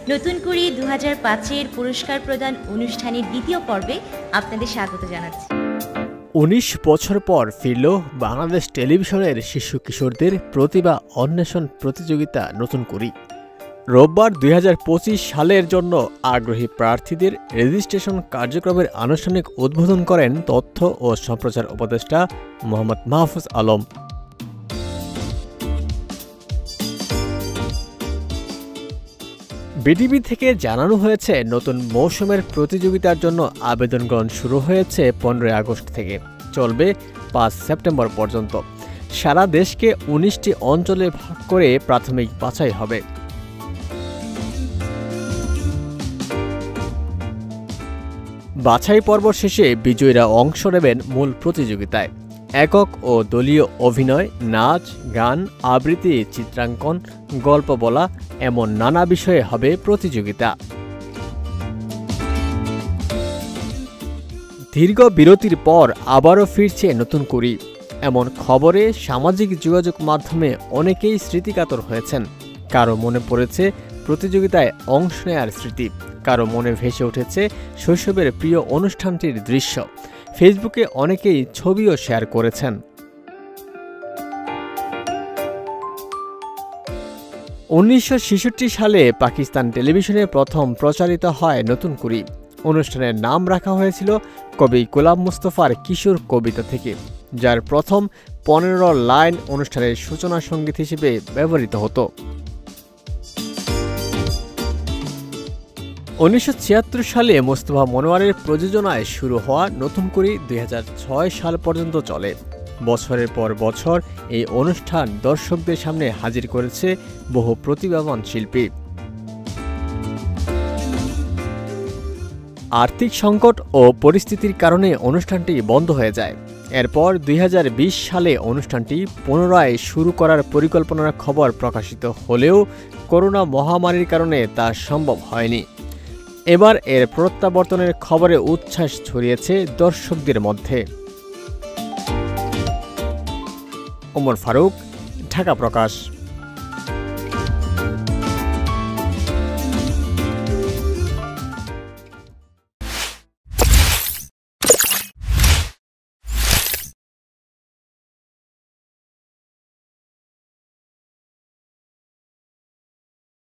নতুন করে 2005-এর পুরস্কার প্রদান অনুষ্ঠানের দ্বিতীয় পর্বে আপনাদের স্বাগত জানাচ্ছি। ১৯ বছর পর ফিরল বাংলাদেশ টেলিভিশনের শিশু কিশোরদের প্রতিভা অন্বেষণ প্রতিযোগিতা নতুন করি। রোববার ২০২৫ সালের জন্য আগ্রহী প্রার্থীদের রেজিস্ট্রেশন কার্যক্রমের আনুষ্ঠানিক উদ্বোধন করেন তথ্য ও সম্প্রচার উপদেষ্টা মোহাম্মদ মাহফুজ আলম। বিডিবি থেকে জানানো হয়েছে, নতুন মৌসুমের প্রতিযোগিতার জন্য আবেদন গ্রহণ শুরু হয়েছে ১৫ আগস্ট থেকে, চলবে ৫ সেপ্টেম্বর পর্যন্ত। সারা দেশকে ১৯টি অঞ্চলে ভাগ করে প্রাথমিক বাছাই হবে। বাছাই পর্ব শেষে বিজয়ীরা অংশ নেবেন মূল প্রতিযোগিতায়। একক ও দলীয় অভিনয়, নাচ, গান, আবৃত্তি, চিত্রাঙ্কন, গল্প বলা এমন নানা বিষয়ে হবে প্রতিযোগিতা। দীর্ঘ বিরতির পর আবারও ফিরছে নতুন করি, এমন খবরে সামাজিক যোগাযোগ মাধ্যমে অনেকেই স্মৃতিকাতর হয়েছেন। কারো মনে পড়েছে প্রতিযোগিতায় অংশ নেয়ার স্মৃতি, কারো মনে ভেসে উঠেছে শৈশবের প্রিয় অনুষ্ঠানটির দৃশ্য। ফেসবুকে অনেকেই ছবিও শেয়ার করেছেন। ১৯৬৬ সালে পাকিস্তান টেলিভিশনে প্রথম প্রচারিত হয় নতুন করি। অনুষ্ঠানের নাম রাখা হয়েছিল কবি গোলাম মুস্তফার কিশোর কবিতা থেকে, যার প্রথম ১৫ লাইন অনুষ্ঠানের সূচনা সঙ্গীত হিসেবে ব্যবহৃত হতো। ১৯৭৬ সালে মোস্তফা মনোয়ারের প্রযোজনায় শুরু হওয়া নতুন করি ২০০৬ সাল পর্যন্ত চলে। বছরের পর বছর এই অনুষ্ঠান দর্শকদের সামনে হাজির করেছে বহু প্রতিভাবান শিল্পী। আর্থিক সংকট ও পরিস্থিতির কারণে অনুষ্ঠানটি বন্ধ হয়ে যায়। এরপর ২০২০ সালে অনুষ্ঠানটি পুনরায় শুরু করার পরিকল্পনার খবর প্রকাশিত হলেও করোনা মহামারীর কারণে তা সম্ভব হয়নি। এবার এর প্রত্যাবর্তনের খবরে উচ্ছ্বাস ছড়িয়েছে দর্শকদের মধ্যে। ওমর ফারুক, ঢাকা প্রকাশ।